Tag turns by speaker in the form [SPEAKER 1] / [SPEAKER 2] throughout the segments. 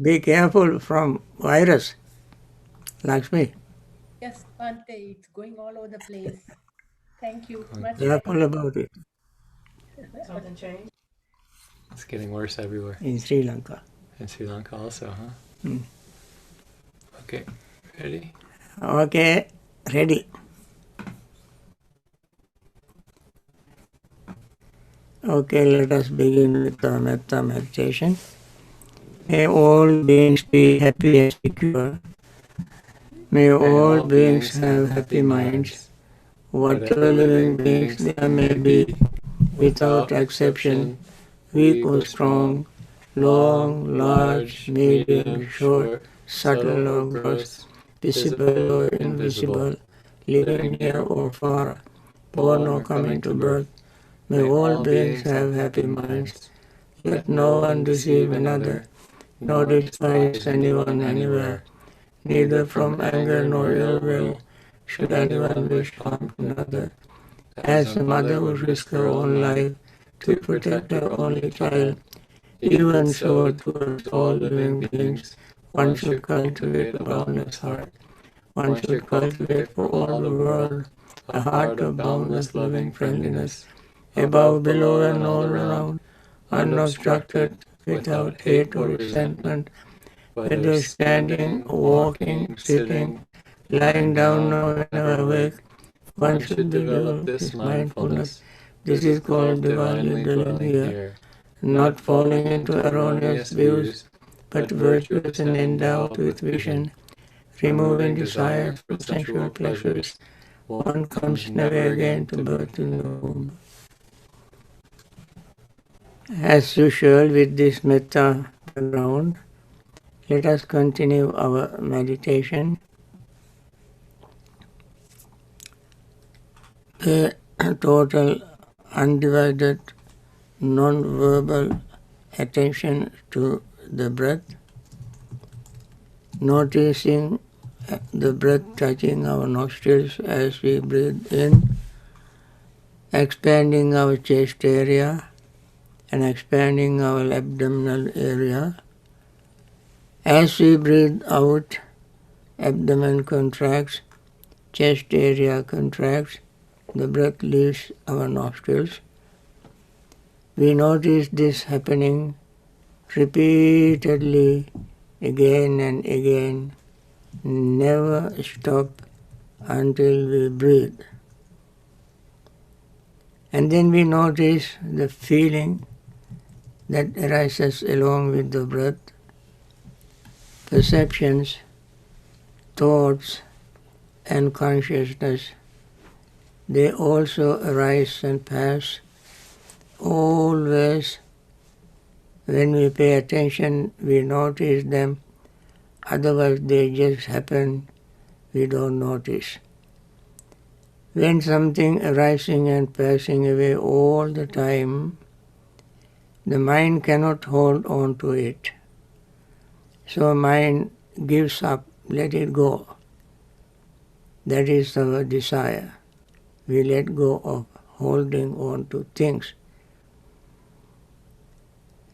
[SPEAKER 1] Be careful from virus, Lakshmi.
[SPEAKER 2] Yes, Bhante, it's going all over the place. Thank you. Much
[SPEAKER 1] Careful
[SPEAKER 2] better.
[SPEAKER 1] about it
[SPEAKER 3] Something changed? It's getting worse everywhere.
[SPEAKER 1] in Sri Lanka.
[SPEAKER 3] In Sri Lanka also, huh?
[SPEAKER 1] Mm.
[SPEAKER 3] Okay, ready?
[SPEAKER 1] Okay, ready. Okay, let us begin with the metta meditation. May all beings be happy and secure. May all beings have happy minds. Whatever living beings there may be, without exception, weak or strong, long, large, medium, short, subtle or gross, visible or invisible, living near or far, born or coming to birth, may all beings have happy minds. Let no one deceive another, nor despise anyone anywhere. Neither from anger nor ill will should anyone wish harm to another. As a mother would risk her own life to protect her only child, even so towards all living beings, one should cultivate a boundless heart. One should cultivate for all the world a heart of boundless loving friendliness, above, below, and all around, unobstructed, without hate or resentment, whether standing, walking, sitting, lying down, or whenever awake. One should develop this mindfulness. This is called divinely dwelling here, not falling into erroneous views, but virtuous and endowed with vision, removing desire for sensual pleasures. One comes never again to birth in the womb. As usual, with this metta background, let us continue our meditation. Pay total, undivided, non-verbal attention to the breath, noticing the breath touching our nostrils as we breathe in, expanding our chest area and expanding our abdominal area. As we breathe out, abdomen contracts, chest area contracts, the breath leaves our nostrils. We notice this happening repeatedly again and again. Never stop until we breathe. And then we notice the feeling that arises along with the breath, perceptions, thoughts, and consciousness. They also arise and pass. Always, when we pay attention, we notice them. Otherwise, they just happen. We don't notice. When something arising and passing away all the time, the mind cannot hold on to it. So mind gives up, let it go. That is our desire. We let go of holding on to things.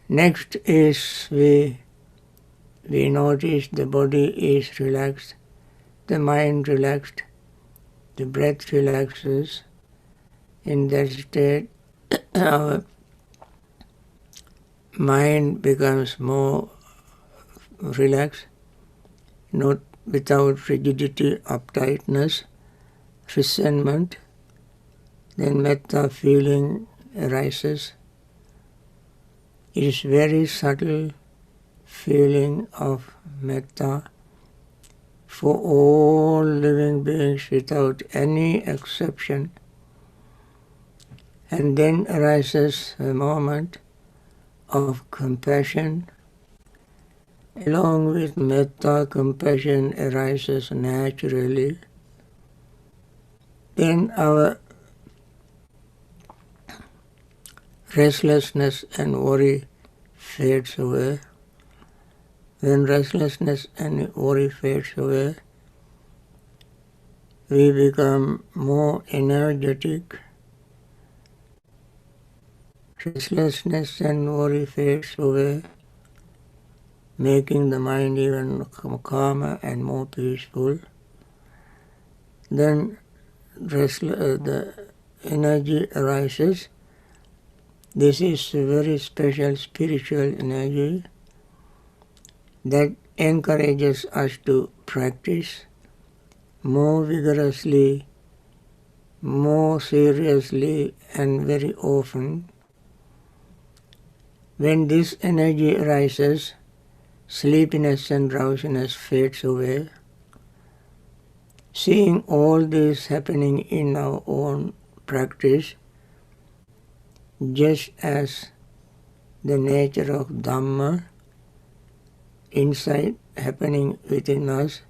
[SPEAKER 1] Next is we notice the body is relaxed, the mind relaxed, the breath relaxes. In that state, our mind becomes more relaxed, not without rigidity, uptightness, resentment. Then metta feeling arises. It is very subtle feeling of metta for all living beings without any exception. And then arises a moment of compassion. Along with metta, compassion arises naturally. Then our restlessness and worry fades away. When restlessness and worry fades away, we become more energetic. Restlessness and worry fades away. making the mind even calmer and more peaceful. Then the energy arises. This is a very special spiritual energy that encourages us to practice more vigorously, more seriously, and very often. When this energy arises, sleepiness and drowsiness fades away. Seeing all this happening in our own practice, just as the nature of Dhamma, insight happening within us,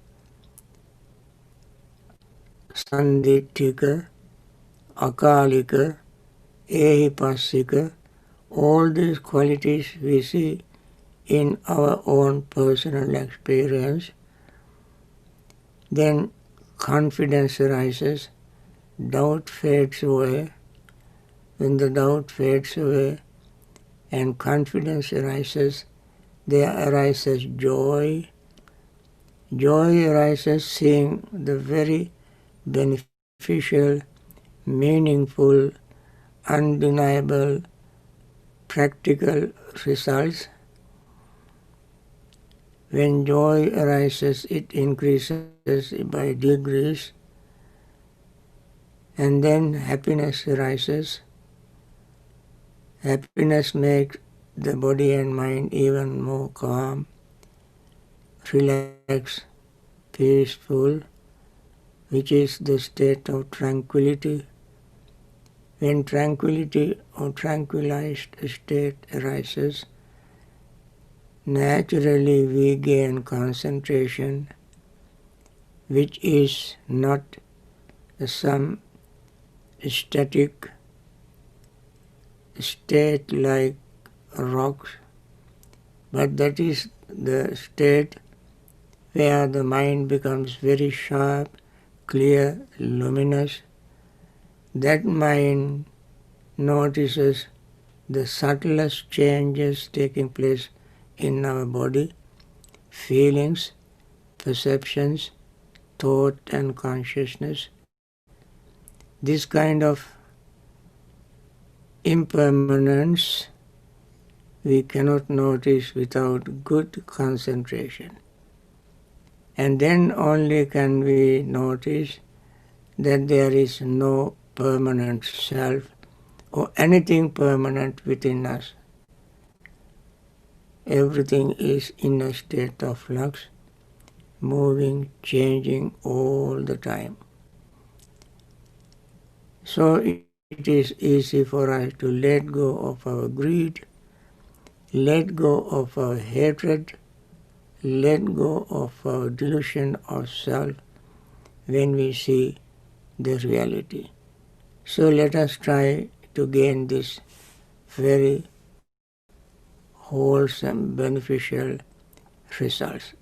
[SPEAKER 1] Sanditthika, Akalika, Ehipassika, all these qualities we see in our own personal experience. Then confidence arises, doubt fades away. When the doubt fades away and confidence arises, there arises joy. Joy arises seeing the very beneficial, meaningful, undeniable, practical results. When joy arises, it increases by degrees, and then happiness arises. Happiness makes the body and mind even more calm, relaxed, peaceful, which is the state of tranquility. When tranquility or tranquilized state arises, naturally we gain concentration, which is not some static state like rocks, but that is the state where the mind becomes very sharp, clear, luminous. That mind notices the subtlest changes taking place in our body, feelings, perceptions, thought and consciousness. This kind of impermanence we cannot notice without good concentration. And then only can we notice that there is no permanent self or anything permanent within us. Everything is in a state of flux, moving, changing all the time. So it is easy for us to let go of our greed, let go of our hatred, let go of our delusion of self when we see the reality. So let us try to gain this very wholesome, beneficial results.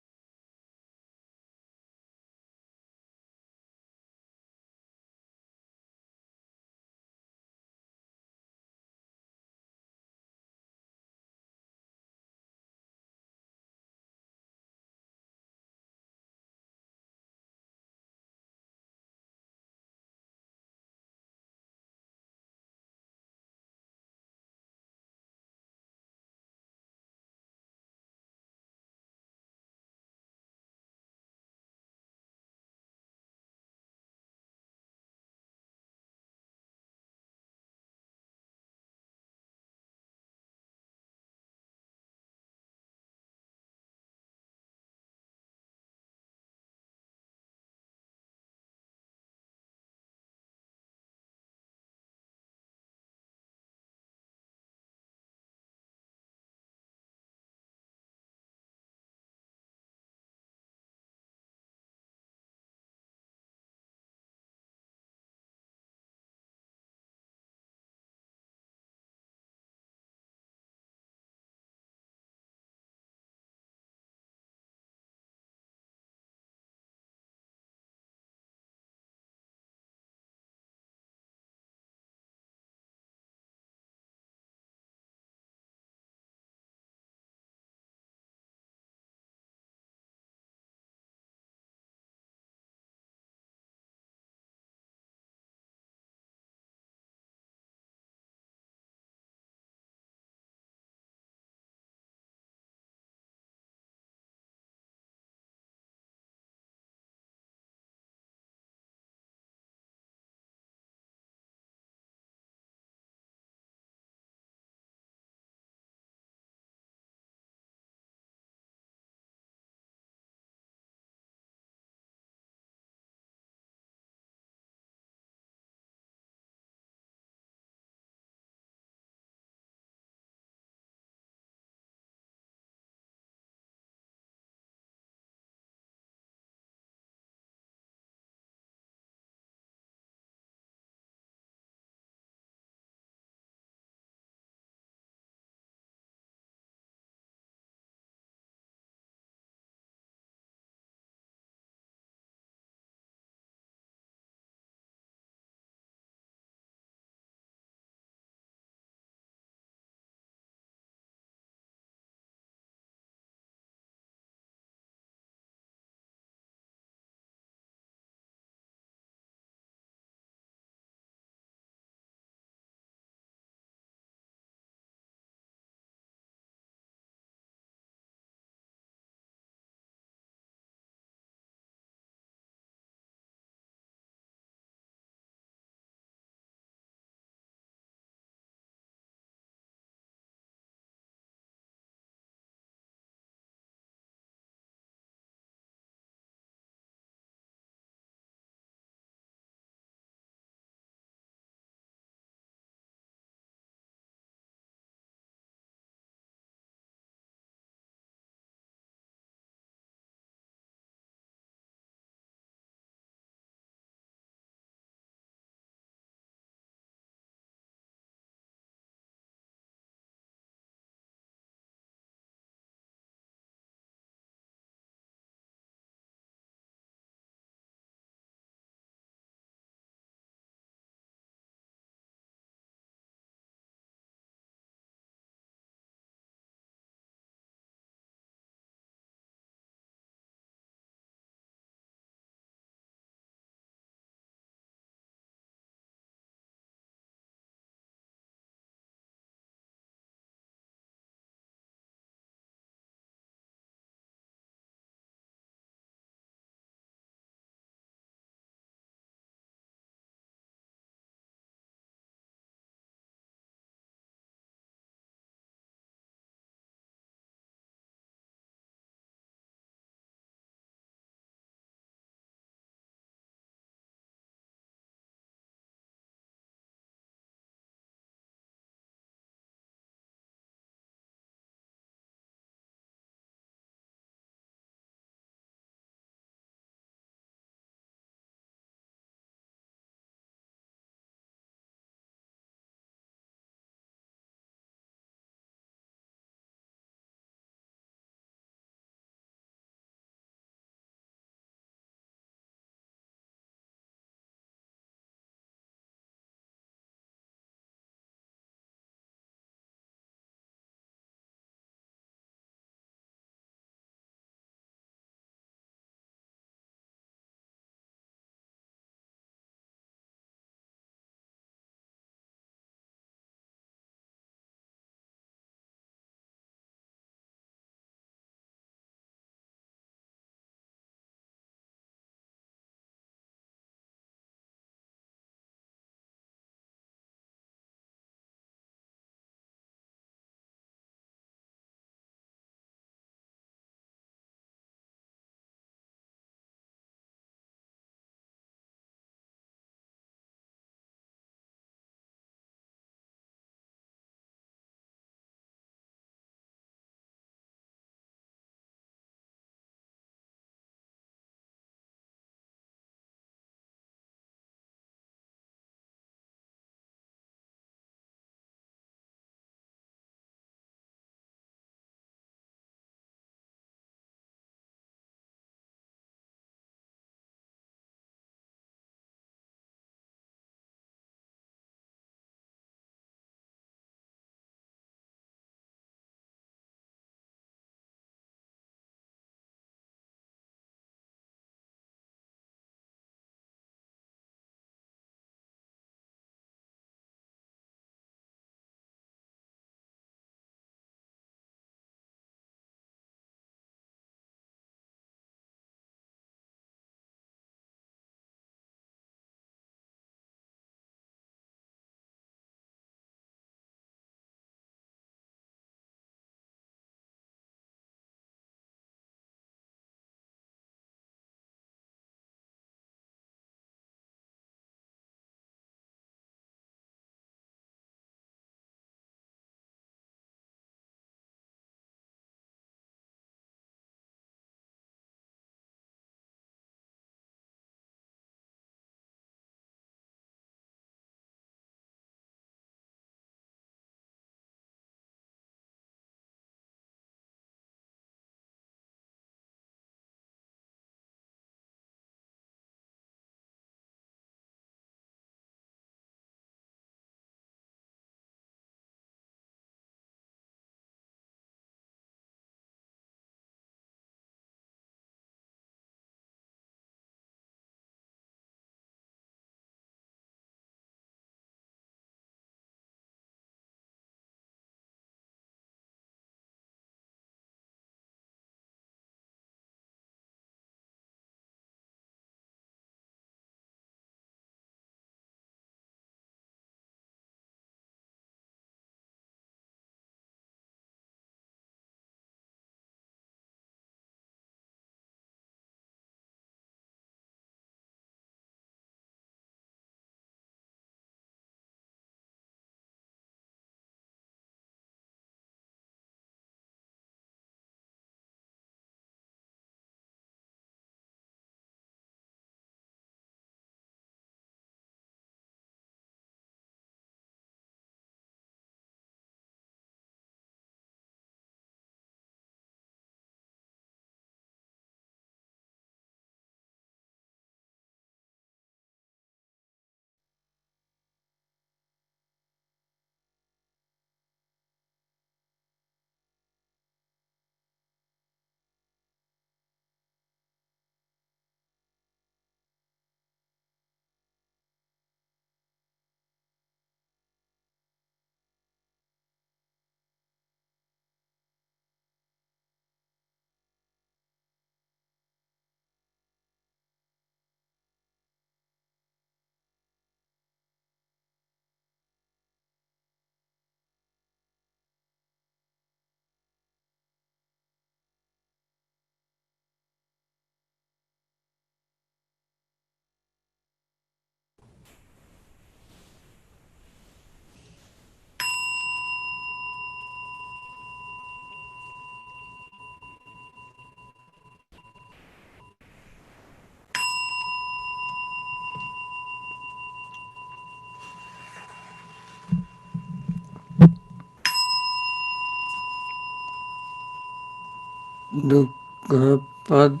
[SPEAKER 1] dukkhapatta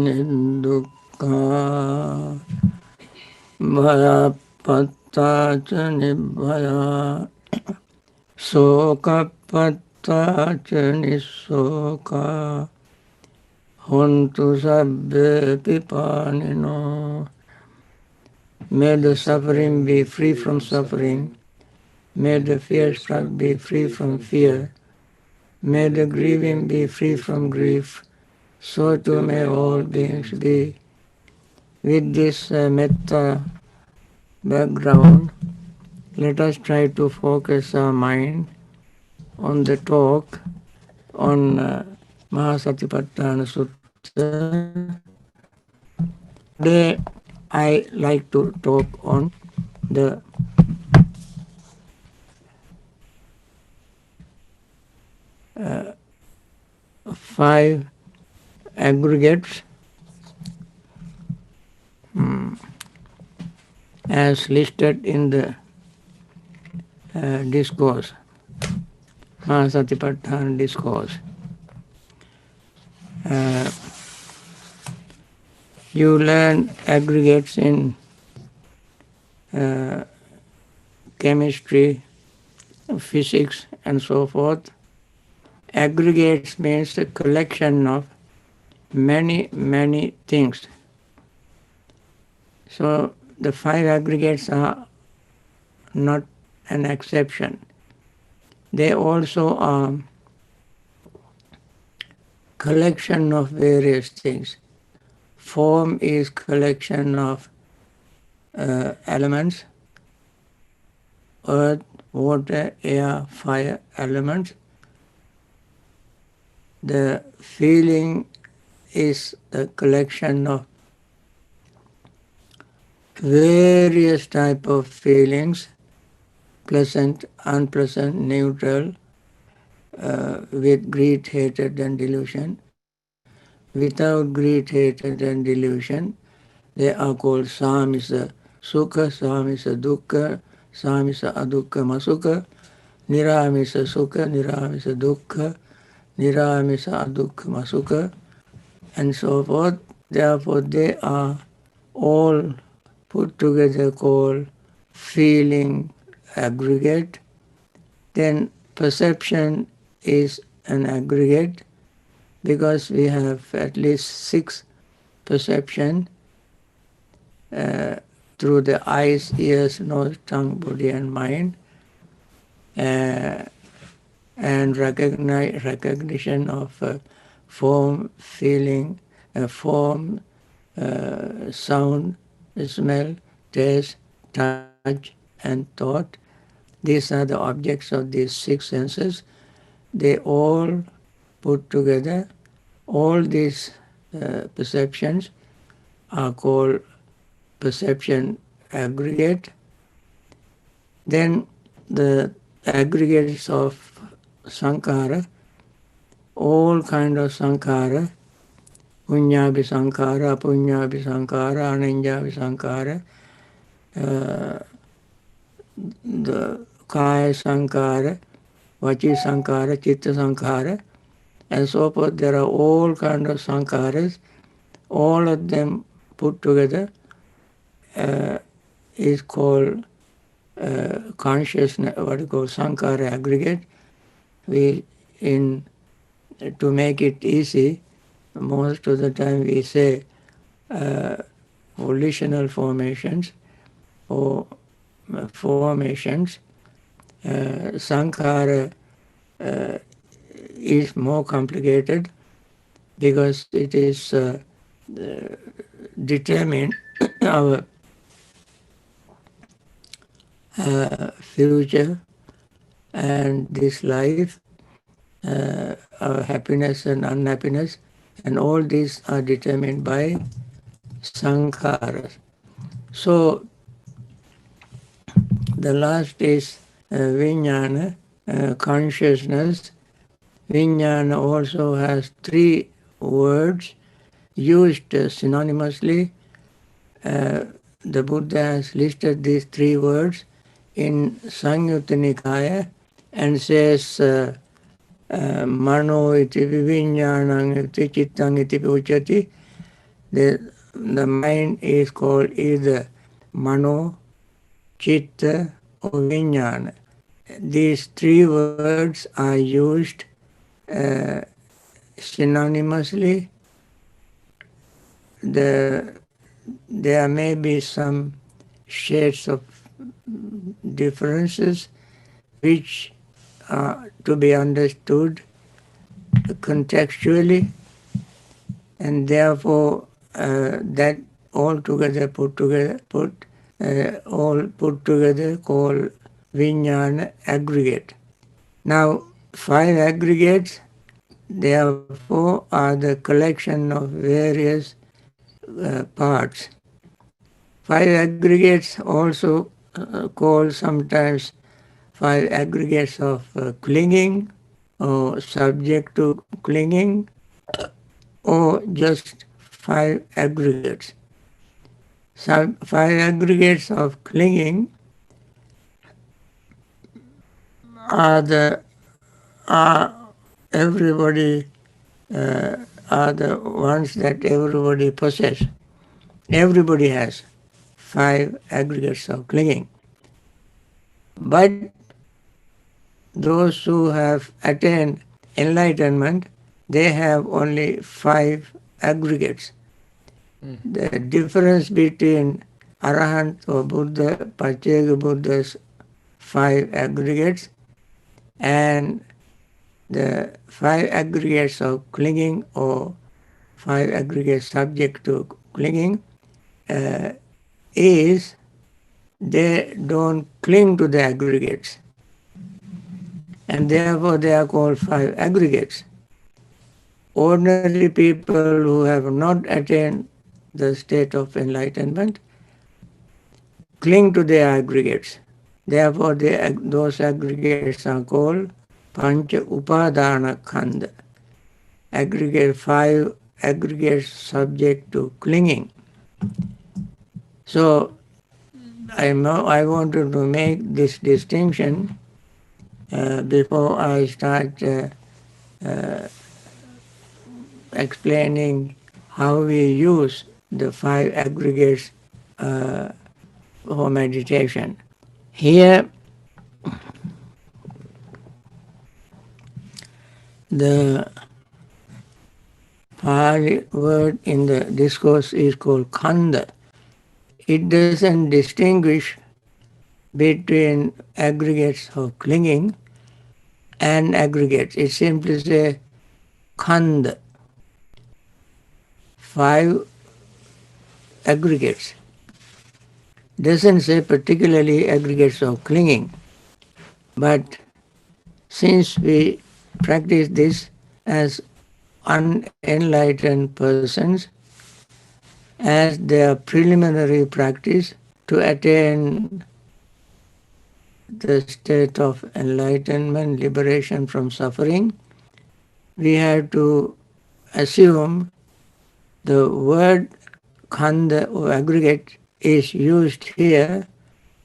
[SPEAKER 1] nidukkha bhayapatta nibhaya sokapatta nisoka hontu sabbe pipanino. May the suffering be free from suffering. May the fear-struck be free from fear. May the grieving be free from grief. So too may all beings be. With this metta background, let us try to focus our mind on the talk on Mahasatipatthana Sutta. Today I like to talk on the five aggregates as listed in the discourse, Mahasatipatthana discourse. You learn aggregates in chemistry, physics, and so forth. Aggregates means a collection of many, many things. So the five aggregates are not an exception. They also are collection of various things. Form is collection of elements, earth, water, air, fire elements. The feeling is a collection of various type of feelings, pleasant, unpleasant, neutral, with greed, hatred and delusion. Without greed, hatred and delusion, they are called samisa sukha, samisa dukkha, samisa adukkha masukha, niramisa sukha, niramisa dukkha, niramisa adukkha masukha, and so forth. Therefore, they are all put together called feeling aggregate. Then perception is an aggregate because we have at least 6 perception through the eyes, ears, nose, tongue, body and mind, and recognition of form, feeling, form, sound, smell, taste, touch and thought. These are the objects of these 6 senses. They all put together, all these perceptions are called perception aggregate. Then the aggregates of sankhara, all kind of sankhara, punyabhi sankhara, apunyabhi sankhara, ananjabhi sankhara, the kaya sankhara, vachi sankhara, chitta sankhara, and so forth. There are all kind of sankharas. All of them put together is called consciousness, what we call sankhara aggregate. We, to make it easy, most of the time we say volitional formations or formations. Sankhara is more complicated because it is determine our future and this life, our happiness and unhappiness, and all these are determined by sankharas. So the last is vijnana, consciousness. Vijnana also has 3 words used synonymously. The Buddha has listed these 3 words in Samyutta Nikaya and says mano iti vivignanam iti chittang iti uchati. The mind is called either mano, chitta, or vijnana. These three words are used uh, synonymously. There may be some shades of differences which are to be understood contextually, and therefore that all together all put together called Vijnana aggregate. Now, five aggregates therefore are the collection of various parts. Five aggregates also called sometimes five aggregates of clinging or subject to clinging, or just five aggregates. Five aggregates of clinging are everybody are the ones that everybody possesses. Everybody has five aggregates of clinging. But those who have attained enlightenment, they have only five aggregates. The difference between Arahant or Buddha, Pacceka Buddha's five aggregates and the five aggregates of clinging or five aggregates subject to clinging is they don't cling to the aggregates, and therefore they are called five aggregates. Ordinary people who have not attained the state of enlightenment cling to their aggregates. Therefore, those aggregates are called Pancha Upadana Khanda, aggregate five aggregates subject to clinging. So, I wanted to make this distinction before I start explaining how we use the five aggregates for meditation. Here, the Pali word in the discourse is called khanda. It doesn't distinguish between aggregates of clinging and aggregates. It simply says khanda, five aggregates. Doesn't say particularly aggregates of clinging. But since we practice this as unenlightened persons, as their preliminary practice to attain the state of enlightenment, liberation from suffering, we have to assume the word khanda or aggregate is used here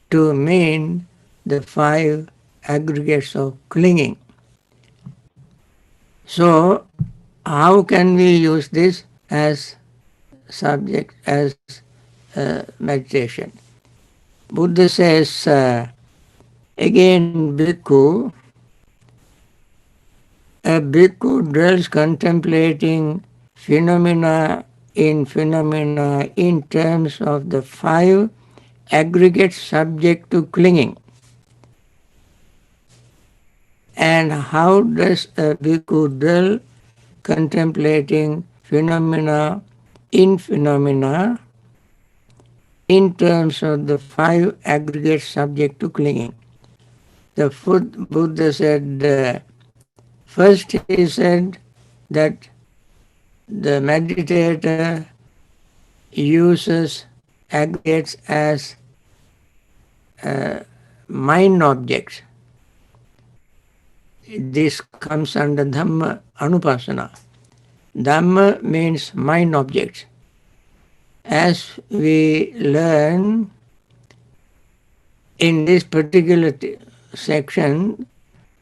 [SPEAKER 1] to mean the five aggregates of clinging. So, how can we use this as subject, as meditation? Buddha says, again, bhikkhu, a bhikkhu dwells contemplating phenomena in terms of the five aggregates subject to clinging. And how does a bhikkhu dwell contemplating phenomena in terms of the five aggregates subject to clinging? The Buddha said, first he said that the meditator uses aggregates as mind objects. This comes under Dhamma Anupasana. Dhamma means mind objects. As we learn in this particular section,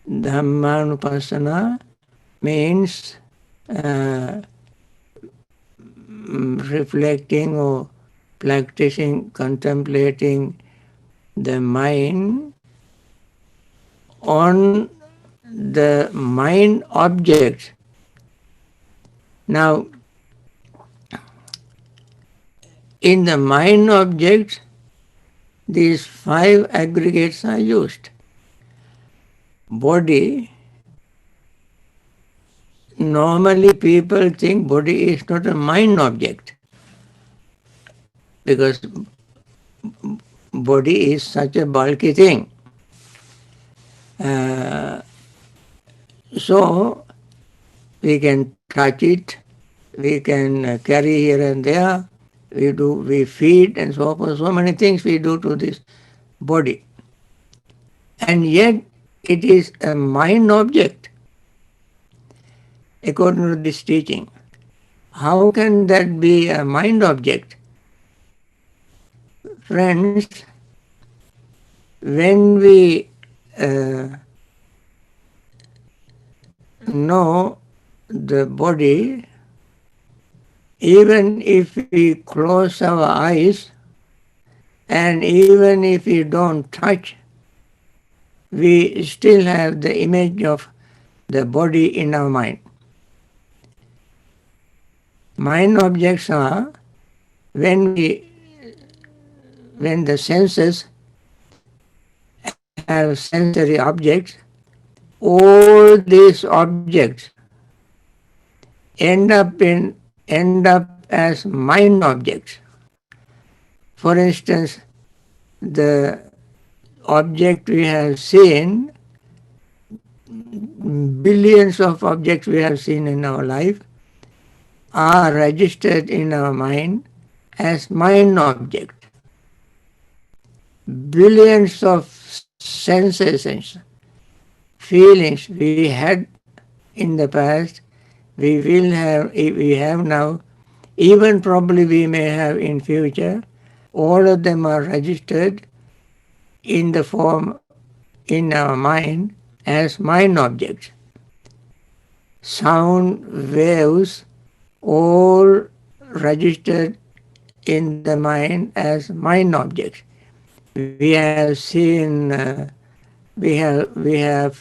[SPEAKER 1] Dhamma Anupasana, means reflecting or practicing, contemplating the mind on the mind object. Now, in the mind object, these 5 aggregates are used. Body, normally people think body is not a mind object because body is such a bulky thing. So we can touch it, we can carry here and there, we feed and so forth, so many things we do to this body. And yet it is a mind object according to this teaching. How can that be a mind object? Friends, when we know the body, even if we close our eyes and even if we don't touch, we still have the image of the body in our mind. Mind objects are when the senses have sensory objects, all these objects end up as mind objects. For instance, the object we have seen, billions of objects we have seen in our life, are registered in our mind as mind object. Billions of sensations, feelings we had in the past, we have now, even probably we may have in future, all of them are registered in the form in our mind as mind objects. Sound waves all registered in the mind as mind objects. We have seen, we have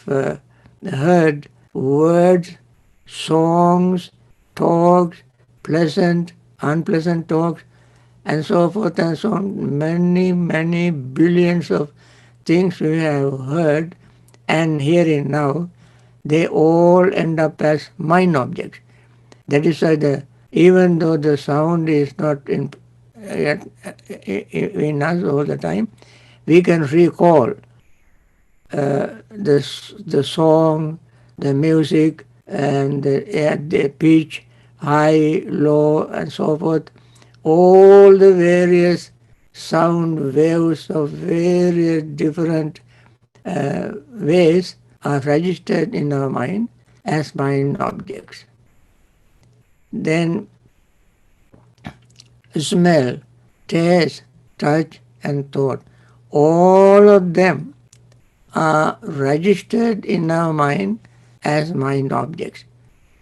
[SPEAKER 1] heard words, songs, talks, pleasant, unpleasant talks, and so forth and so on. Many, many billions of things we have heard and hearing now, they all end up as mind objects. That is why even though the sound is not in us all the time, we can recall the song, the music, and the pitch, high, low, and so forth. All the various sound waves of various different ways are registered in our mind as mind objects. Then smell, taste, touch, and thought, all of them are registered in our mind as mind objects.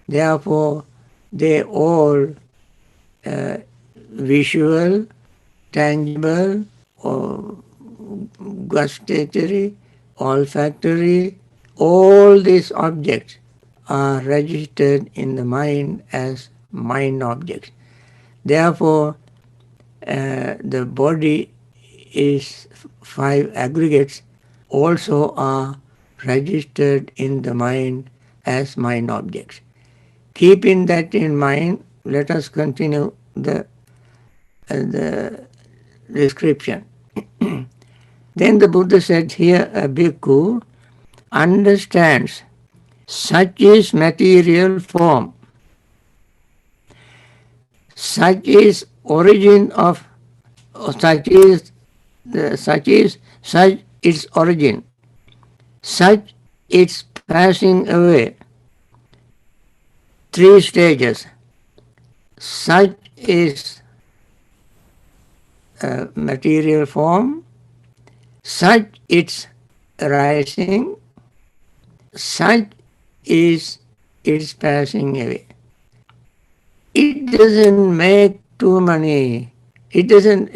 [SPEAKER 1] Therefore, they all visual, tangible, or gustatory, olfactory, all these objects are registered in the mind as mind objects. Therefore, the body is 5 aggregates also are registered in the mind as mind objects. Keeping that in mind, let us continue the description. Then the Buddha said here, a bhikkhu understands such is material form, such is origin of, such its origin, such its passing away. 3 stages. Such is material form, such its arising, such is it's passing away. It doesn't make too many, it doesn't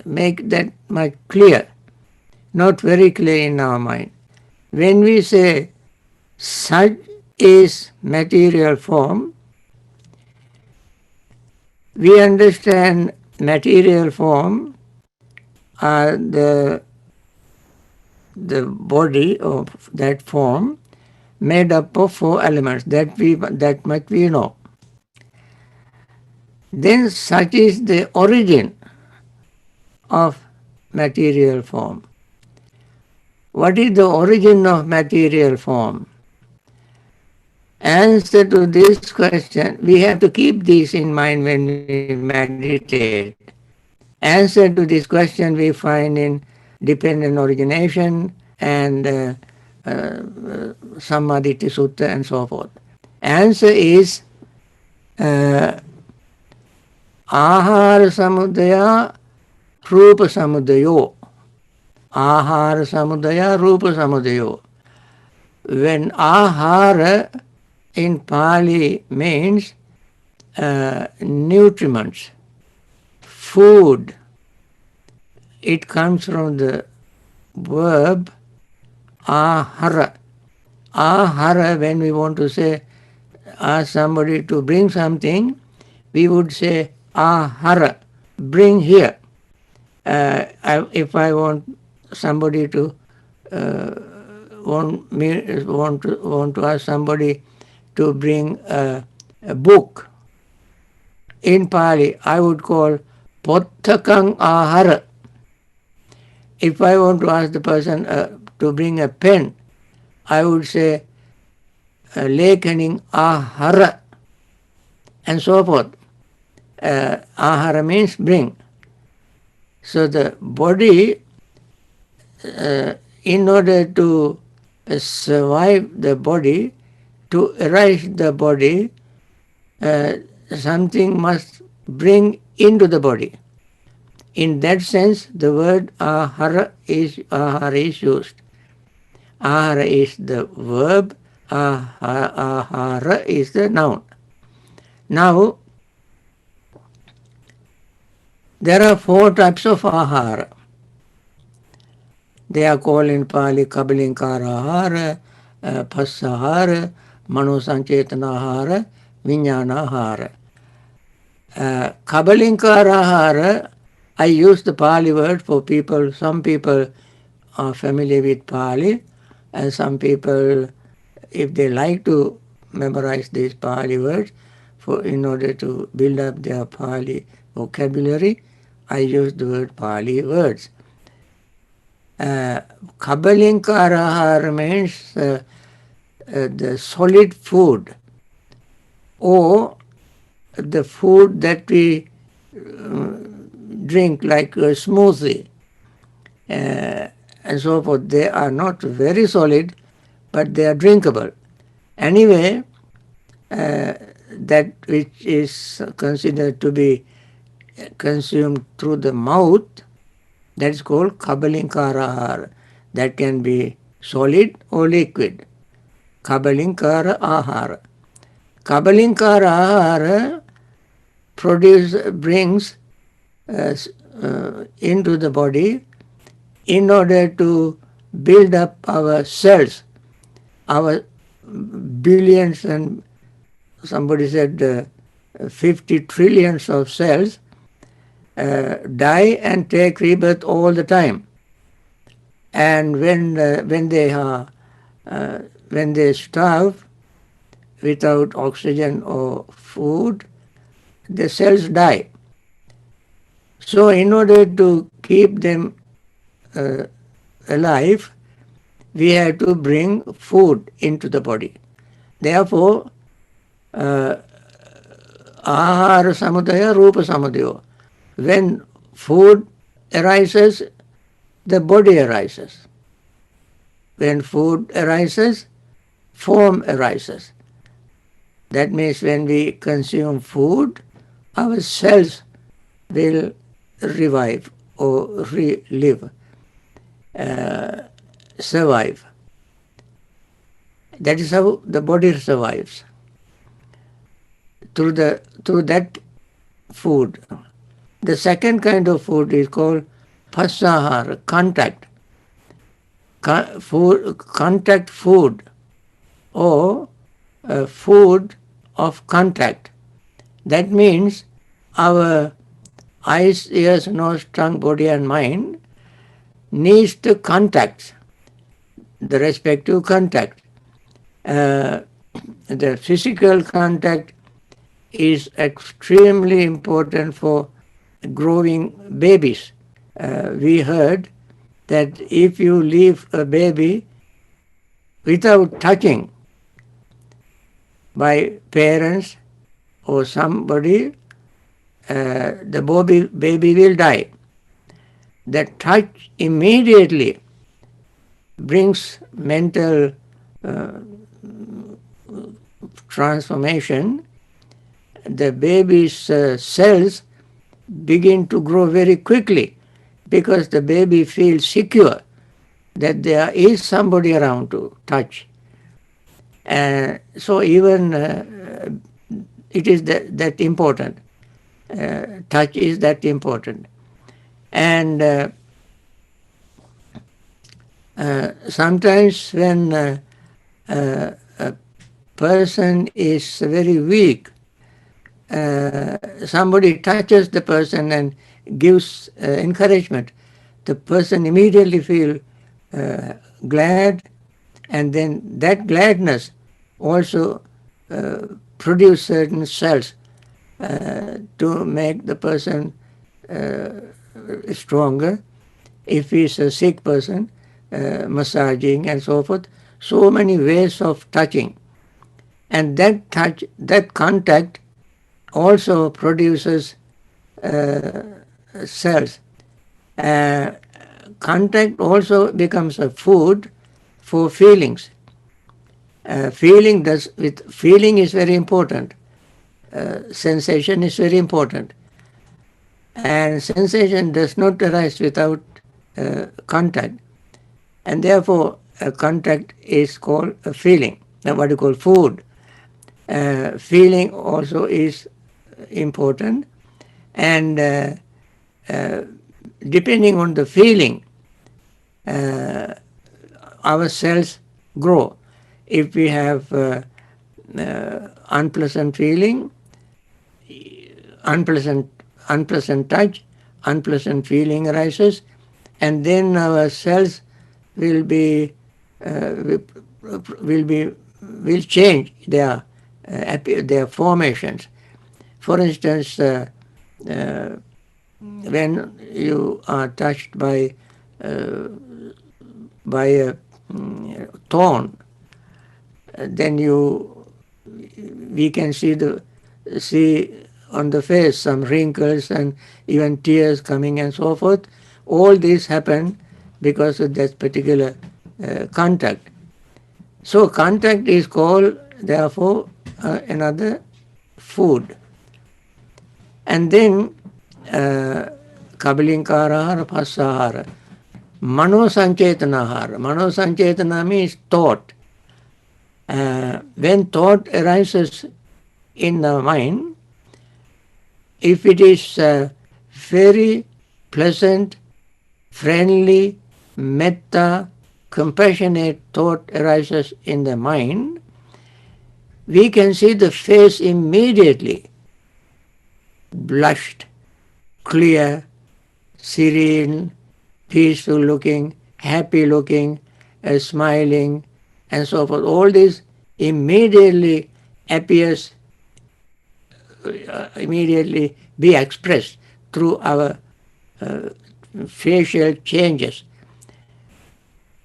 [SPEAKER 1] make that much clear, not very clear in our mind. When we say such is material form, we understand material form are the body of that form made up of 4 elements. That much we know. Then such is the origin of material form. What is the origin of material form? Answer to this question, we have to keep this in mind when we meditate. Answer to this question we find in dependent origination and Sammaditi Sutta and so forth. Answer is Ahara Samudaya Rupa Samudayo. Ahara Samudaya Rupa Samudayo. When Ahara in Pali means nutriments, food, it comes from the verb ahara. Ahara, when we want to say, ask somebody to bring something, we would say ahara, bring here. If I want somebody to want to ask somebody to bring a book in Pali, I would call pottakang ahara. If I want to ask the person to bring a pen, I would say lekaning ahara, and so forth. Ahara means bring. So the body, in order to survive the body, to arise the body, something must bring into the body. In that sense, the word ahara is used. Ahara is the verb, ahara is the noun. Now, there are 4 types of ahara. They are called in Pali Kabalinkara ahara, Passahara, Manosanchetana ahara, Vijnana ahara. Kabalinkara ahara, I use the Pali word for people. Some people are familiar with Pali, and some people, if they like to memorize these Pali words in order to build up their Pali vocabulary, I use the word Pali words. Kabalinkara means the solid food, or the food that we drink, like a smoothie and so forth. They are not very solid, but they are drinkable. Anyway, that which is considered to be consumed through the mouth, that is called kabalinkara. That can be solid or liquid. Kabalinkara ahara. Kabalinkara ahara brings into the body in order to build up our cells, our billions and somebody said 50 trillions of cells die and take rebirth all the time. And when they starve without oxygen or food, the cells die. So in order to keep them alive, we have to bring food into the body. Therefore, ahara samudaya, rupa samudaya. When food arises, the body arises. When food arises, form arises. That means when we consume food, our cells will revive or relive, survive. That is how the body survives. Through that food. The second kind of food is called pasahara, contact. Contact food, or food of contact. That means our eyes, ears, nose, tongue, body and mind needs to contact, the respective contact. The physical contact is extremely important for growing babies. We heard that if you leave a baby without touching by parents or somebody, the baby will die. That touch immediately brings mental transformation. The baby's cells begin to grow very quickly because the baby feels secure that there is somebody around to touch. So even it is that important. Touch is that important. And sometimes when a person is very weak, somebody touches the person and gives encouragement, the person immediately feels glad, and then that gladness also produce certain cells to make the person stronger. If he's a sick person, massaging and so forth, so many ways of touching. And that touch, that contact also produces cells. Contact also becomes a food for feelings. Feeling is very important. Sensation is very important. And sensation does not arise without contact. And therefore, a contact is called a feeling, what you call food. Feeling also is important. And depending on the feeling, our cells grow. If we have unpleasant feeling, unpleasant touch, unpleasant feeling arises, and then our cells will change their formations. For instance, when you are touched by a thorn, then we can see on the face some wrinkles and even tears coming and so forth. All this happen because of that particular contact. So contact is called, therefore, another food. And then Kabilinkarahara, Pasahara, Mano Sanchetana. Mano Sanchetana means thought. When thought arises in the mind, if it is very pleasant, friendly, metta, compassionate thought arises in the mind, we can see the face immediately blushed, clear, serene, peaceful looking, happy looking, smiling, and so forth. All this immediately appears, immediately be expressed through our facial changes.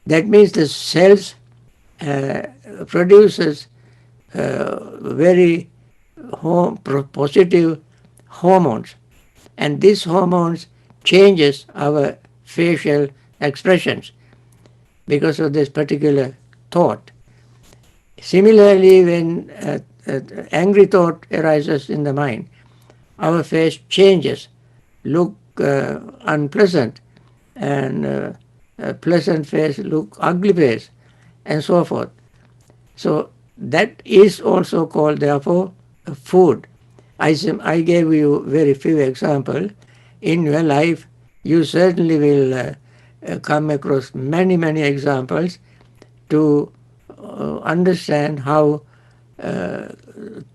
[SPEAKER 1] That means the cells produces very positive hormones, and these hormones changes our facial expressions because of this particular thought. Similarly, when angry thought arises in the mind, our face changes, look unpleasant, and pleasant face look ugly face, and so forth. So that is also called therefore food. I gave you very few examples. In your life, you certainly will come across many, many examples to understand how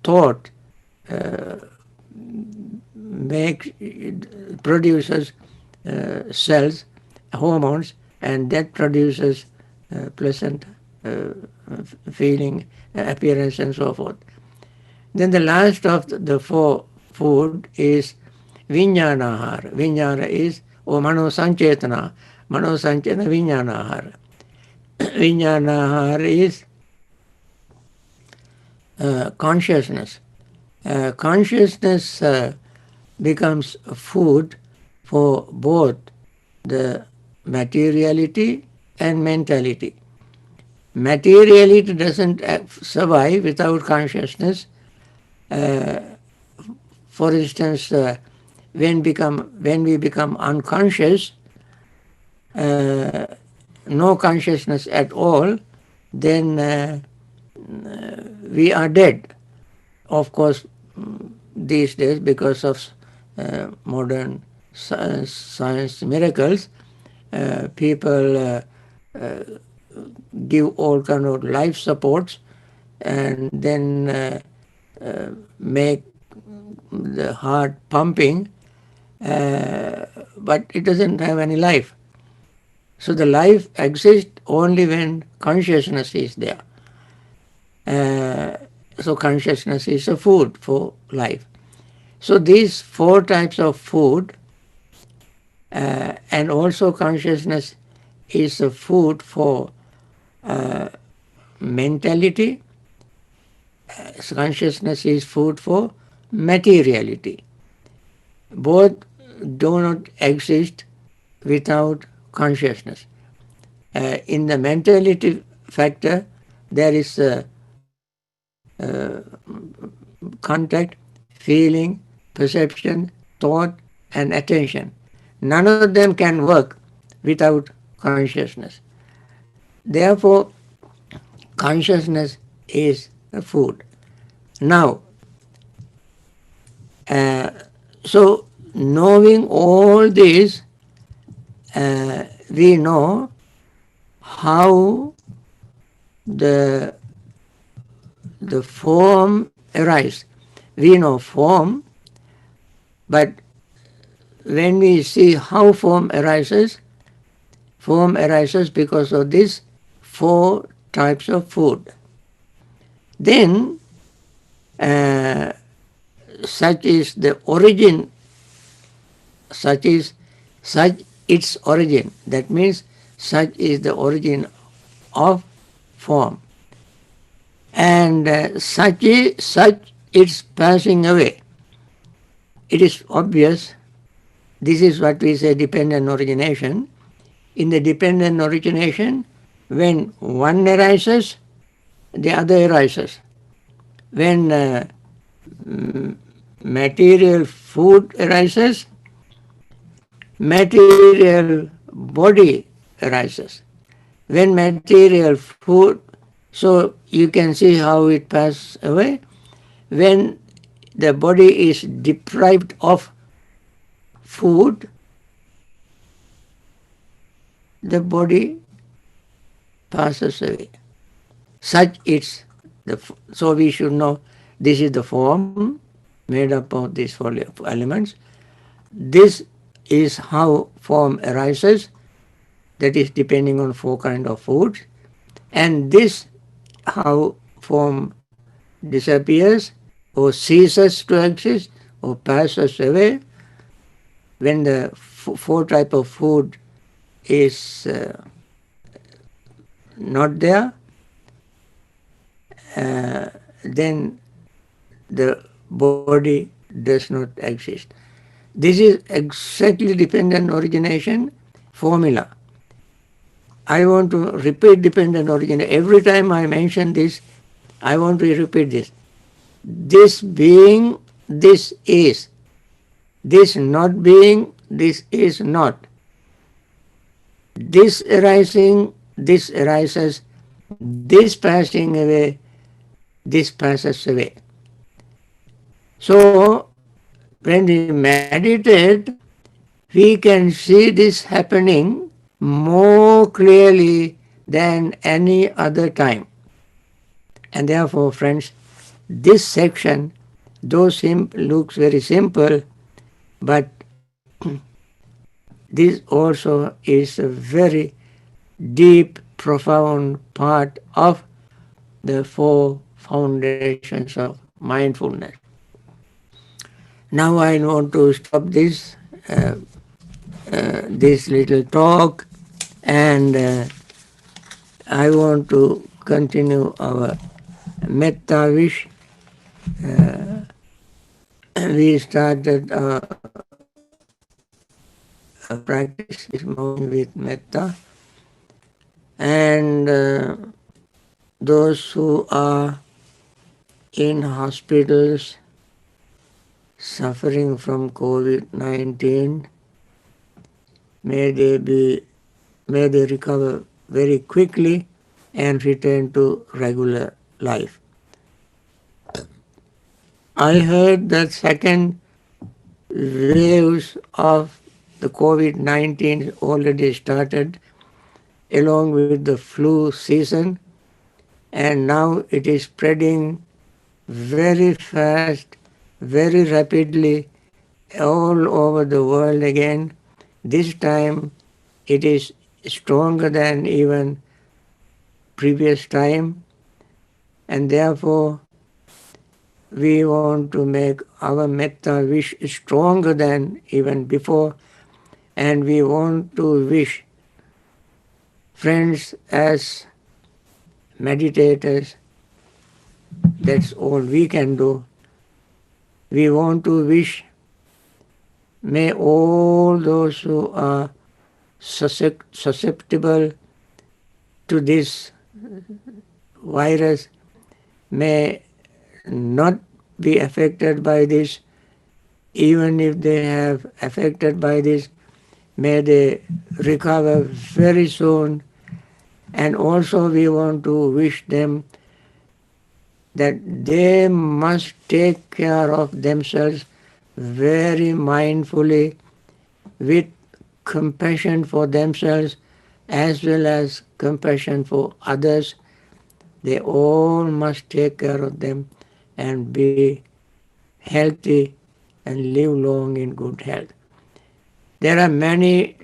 [SPEAKER 1] thought make produces cells, hormones, and that produces pleasant feeling, appearance, and so forth. Then the last of the four food is Vijnanahara. Vijnana is or Mano Sanchetana. Mano Sanchetana Vijnanahara. Vijnanahara is consciousness. Consciousness becomes food for both the materiality and mentality. Materiality doesn't survive without consciousness. For instance, when we become unconscious, no consciousness at all, then we are dead. Of course, these days, because of modern science miracles, people give all kind of life supports and then make the heart pumping, but it doesn't have any life. So the life exists only when consciousness is there. So consciousness is a food for life. So these four types of food, and also consciousness is a food for mentality. Consciousness is food for materiality. Both do not exist without consciousness. In the mentality factor, there is contact, feeling, perception, thought, and attention. None of them can work without consciousness. Therefore, consciousness is a food. Now, so knowing all this, we know how the form arises. We know form, but when we see how form arises because of these four types of food. Then such is the origin, such its origin. That means such is the origin of form. And such its passing away. It is obvious. This is what we say dependent origination. In the dependent origination, when one arises, the other arises. When material food arises, material body arises. When material food, so you can see how it passes away. When the body is deprived of food, the body passes away. Such it's so we should know this is the form made up of these four elements. This is how form arises, that is depending on four kind of foods, and this how form disappears or ceases to exist or passes away when the four type of food is not there. Then the body does not exist. This is exactly dependent origination formula. I want to repeat dependent origination. Every time I mention this, I want to repeat this. This being, this is. This not being, this is not. This arising, this arises this passing away, this passes away. So when we meditate, we can see this happening more clearly than any other time. And therefore, friends, this section, though looks very simple, but this also is a very deep, profound part of the four foundations of mindfulness. Now I want to stop this little talk, and I want to continue our metta wish. We started a practice this morning with metta, and those who are in hospitals suffering from COVID-19, may they recover very quickly and return to regular life. I heard that second waves of the COVID-19 already started along with the flu season, and now it is spreading very fast, very rapidly all over the world again. This time it is stronger than even previous time, and therefore we want to make our metta wish stronger than even before, and we want to wish friends as meditators, that's all we can do. We want to wish, may all those who are susceptible to this virus may not be affected by this. Even if they have affected by this, may they recover very soon. And also we want to wish them that they must take care of themselves very mindfully, with compassion for themselves as well as compassion for others. They all must take care of them and be healthy and live long in good health. There are many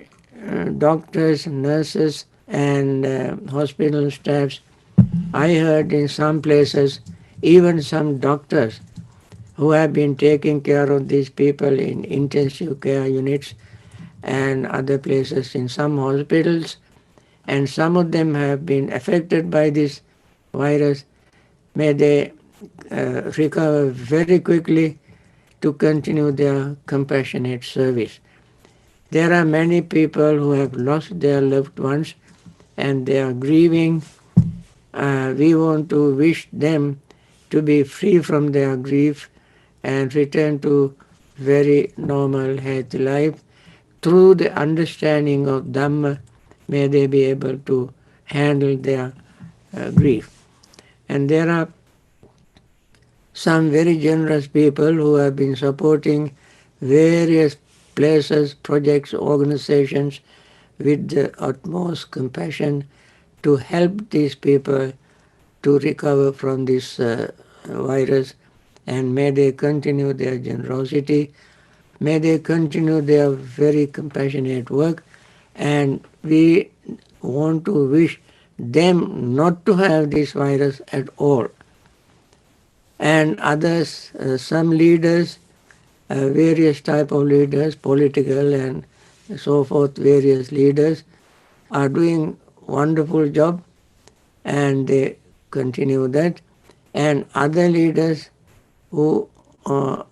[SPEAKER 1] doctors, nurses, and hospital staffs. I heard in some places, even some doctors who have been taking care of these people in intensive care units and other places in some hospitals, and some of them have been affected by this virus. May they recover very quickly to continue their compassionate service. There are many people who have lost their loved ones and they are grieving. We want to wish them to be free from their grief and return to very normal healthy life. Through the understanding of Dhamma, may they be able to handle their grief. And there are some very generous people who have been supporting various places, projects, organizations with the utmost compassion to help these people to recover from this virus, and may they continue their generosity, may they continue their very compassionate work, and we want to wish them not to have this virus at all. And others, some leaders, various type of leaders, political and so forth, various leaders are doing wonderful job and they continue that. And other leaders who are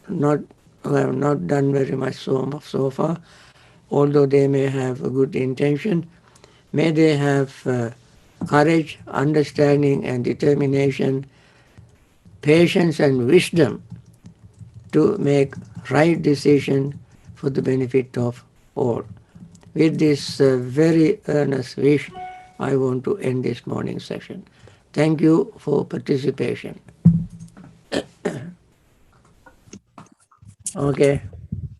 [SPEAKER 1] not who have not done very much so far, although they may have a good intention, may they have courage, understanding and determination, patience and wisdom to make right decision for the benefit of all. With this very earnest wish, I want to end this morning session. Thank you for participation. Okay.